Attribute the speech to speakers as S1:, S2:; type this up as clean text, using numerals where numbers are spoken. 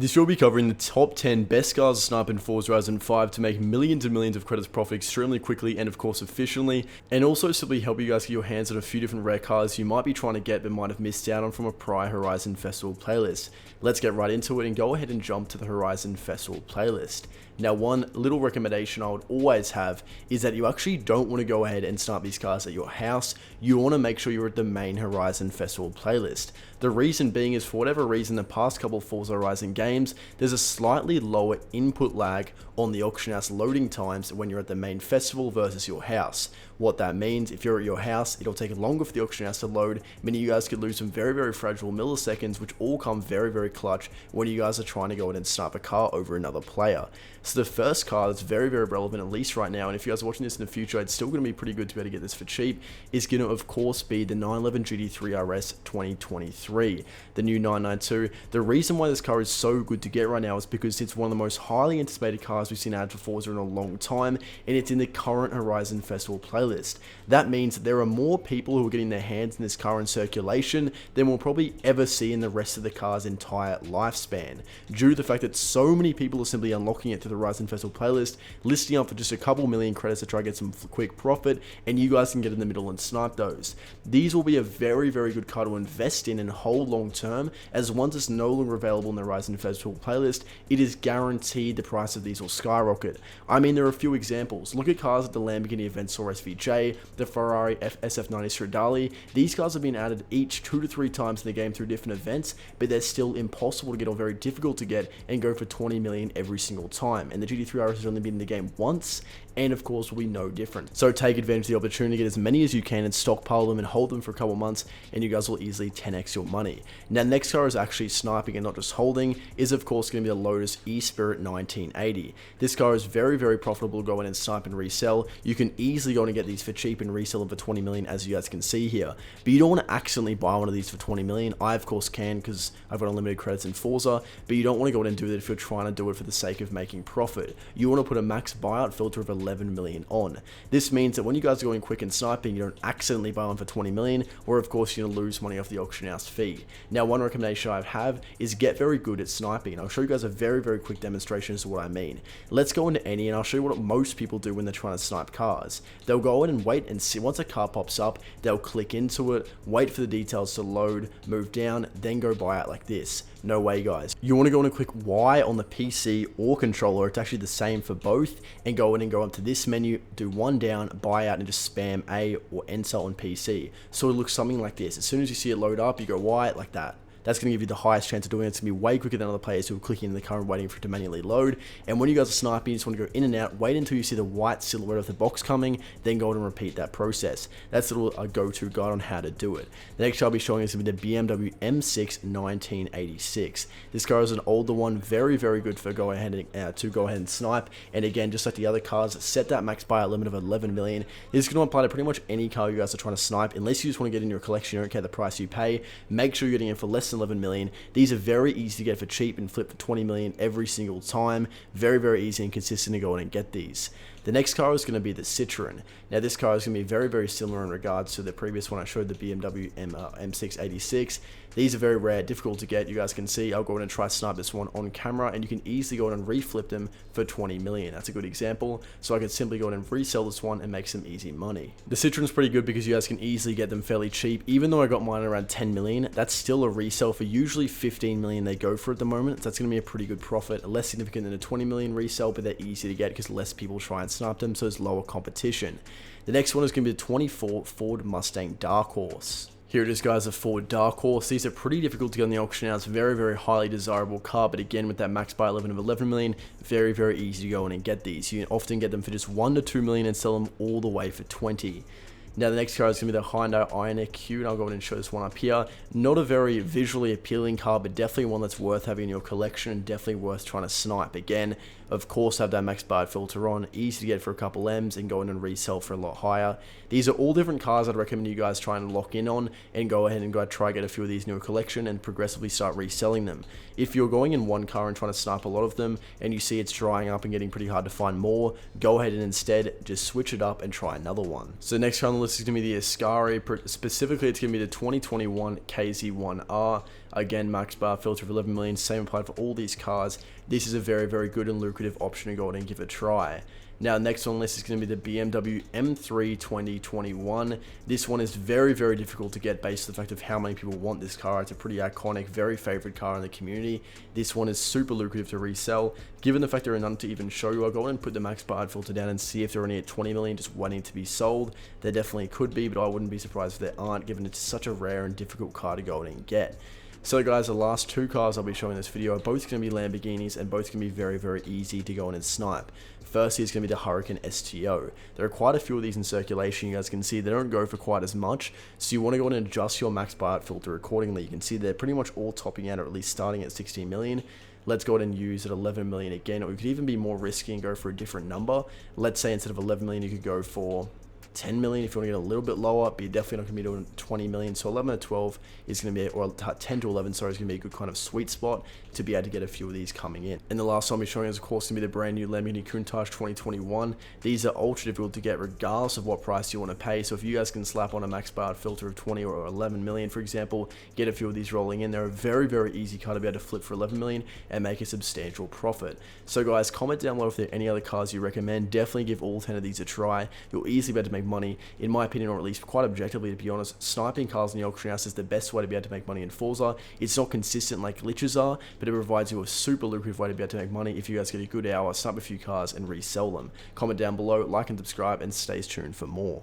S1: This will be covering the top 10 best cars to snipe in Forza Horizon 5 to make millions and millions of credits profit extremely quickly and of course efficiently, and also simply help you guys get your hands on a few different rare cars you might be trying to get but might have missed out on from a prior Horizon Festival playlist. Let's get right into it and go ahead and jump to the Horizon Festival playlist. Now, one little recommendation I would always have is that you actually don't want to go ahead and snipe these cars at your house. You want to make sure you're at the main Horizon Festival playlist. The reason being is, for whatever reason, the past couple of Forza Horizon games, there's a slightly lower input lag on the auction house loading times when you're at the main festival versus your house. What that means, if you're at your house, it'll take longer for the auction house to load, meaning you guys could lose some very fragile milliseconds, which all come very clutch when you guys are trying to go in and snipe a car over another player. So the first car that's very relevant, at least right now, and if you guys are watching this in the future, it's still going to be pretty good to be able to get this for cheap, is going to of course be the 911 GT3 RS 2023, the new 992. The reason why this car is so good to get right now is because it's one of the most highly anticipated cars we've seen added for Forza in a long time, and it's in the current Horizon Festival playlist. That means that there are more people who are getting their hands in this car in circulation than we'll probably ever see in the rest of the car's entire lifespan, due to the fact that so many people are simply unlocking it to the Horizon Festival playlist, listing up for just a couple million credits to try to get some quick profit, and you guys can get in the middle and snipe those. These will be a very good car to invest in and hold long term, as once it's no longer available in the Horizon Festival playlist, it is guaranteed the price of these will skyrocket. I mean, there are a few examples. Look at cars like the Lamborghini Aventador SVJ, the Ferrari SF90 Stradale. These cars have been added each 2 to 3 times in the game through different events, but they're still impossible to get or very difficult to get and go for 20 million every single time. And the GT3 RS has only been in the game once, and of course will be no different. So take advantage of the opportunity to get as many as you can and stockpile them and hold them for a couple months, and you guys will easily 10x your money. Now, next car is actually sniping and not just holding, is of course going to be the Lotus Esprit 1980. This car is very profitable to go in and snipe and resell. You can easily go in and get these for cheap and resell them for 20 million, as you guys can see here. But you don't want to accidentally buy one of these for 20 million. I of course can, because I've got unlimited credits in Forza, but you don't want to go in and do that if you're trying to do it for the sake of making profit. You want to put a max buyout filter of 11 million on. This means that when you guys are going quick and sniping, you don't accidentally buy one for 20 million, or of course you're going to lose money off the auction house fee. Now, one recommendation I have is get very good at sniping, and I'll show you guys a very quick demonstration as to what I mean. Let's go into any, and I'll show you what most people do when they're trying to snipe cars. They'll go in and wait and see, once a car pops up, they'll click into it, wait for the details to load, move down, then go buy out like this. No way, guys. You want to go in and click Y on the PC or controller, it's actually the same for both, and go in and go up to this menu, do one down, buy out, and just spam A or enter on PC. So it looks something like this. As soon as you see it load up, you go Y like that. That's going to give you the highest chance of doing it. It's going to be way quicker than other players who are clicking in the car and waiting for it to manually load. And when you guys are sniping, you just want to go in and out, wait until you see the white silhouette of the box coming, then go and repeat that process. That's a go-to guide on how to do it. The next car I'll be showing is going to be the BMW M6 1986. This car is an older one, very good for go ahead and snipe. And again, just like the other cars, set that max buyout limit of 11 million. This is going to apply to pretty much any car you guys are trying to snipe, unless you just want to get in your collection, you don't care the price you pay. Make sure you're getting it for less than 11 million. These are very easy to get for cheap and flip for 20 million every single time. Very easy and consistent to go in and get these. The next car is going to be the Citroen. Now, this car is going to be very similar in regards to the previous one I showed, the BMW M6 86. These are very rare, difficult to get. You guys can see, I'll go in and try to snipe this one on camera, and you can easily go in and reflip them for 20 million. That's a good example. So I can simply go in and resell this one and make some easy money. The Citroen's pretty good because you guys can easily get them fairly cheap. Even though I got mine around 10 million, that's still a resell for usually 15 million they go for at the moment. So that's going to be a pretty good profit, less significant than a 20 million resell, but they're easy to get because less people try and snipe them, so there's lower competition. The next one is going to be the 24 Ford Mustang Dark Horse. Here it is, guys, a Ford Dark Horse. These are pretty difficult to get on the auction house. Very highly desirable car, but again, with that max buy limit of 11 million, very easy to go in and get these. You can often get them for just 1 to 2 million and sell them all the way for 20. Now, the next car is going to be the Hyundai Ioniq Q, and I'll go ahead and show this one up here. Not a very visually appealing car, but definitely one that's worth having in your collection and definitely worth trying to snipe. Again, of course, have that max buy filter on, easy to get for a couple M's and go in and resell for a lot higher. These are all different cars I'd recommend you guys try and lock in on, and go ahead and try get a few of these in your collection and progressively start reselling them. If you're going in one car and trying to snipe a lot of them, and you see it's drying up and getting pretty hard to find more, go ahead and instead just switch it up and try another one. So the next car on the list is going to be the Ascari. Specifically, it's going to be the 2021 KZ1R. Again, max bar filter of 11 million, same applied for all these cars. This is a very, very good and lucrative option to go ahead and give a try. Now, next on the list is going to be the BMW M3 2021. This one is very, very difficult to get based on the fact of how many people want this car. It's a pretty iconic, very favorite car in the community. This one is super lucrative to resell. Given the fact there are none to even show you, I'll go ahead and put the max bar filter down and see if they're only at 20 million just waiting to be sold. There definitely could be, but I wouldn't be surprised if there aren't, given it's such a rare and difficult car to go ahead and get. So guys, the last two cars I'll be showing in this video are both going to be Lamborghinis and both going to be very, very easy to go in and snipe. Firstly, it's going to be the Hurricane STO. There are quite a few of these in circulation. You guys can see they don't go for quite as much, so you want to go in and adjust your max buyout filter accordingly. You can see they're pretty much all topping out, or at least starting at 16 million. Let's go ahead and use at 11 million again, or you could even be more risky and go for a different number. Let's say instead of 11 million, you could go for 10 million if you want to get a little bit lower, but you're definitely not going to be doing 20 million. So 11 to 12 is going to be, or 10 to 11, sorry, is going to be a good kind of sweet spot to be able to get a few of these coming in. And the last one I'll be showing is, of course, going to be the brand new Lamborghini Countach 2021. These are ultra difficult to get regardless of what price you want to pay. So if you guys can slap on a max bar filter of 20 or 11 million, for example, get a few of these rolling in. They're a very, very easy car to be able to flip for 11 million and make a substantial profit. So guys, comment down below if there are any other cars you recommend. Definitely give all 10 of these a try. You'll easily be able to make money. In my opinion, or at least quite objectively, to be honest, sniping cars in the auction house is the best way to be able to make money in Forza. It's not consistent like glitches are, but it provides you a super lucrative way to be able to make money if you guys get a good hour, snipe a few cars, and resell them. Comment down below, like and subscribe, and stay tuned for more.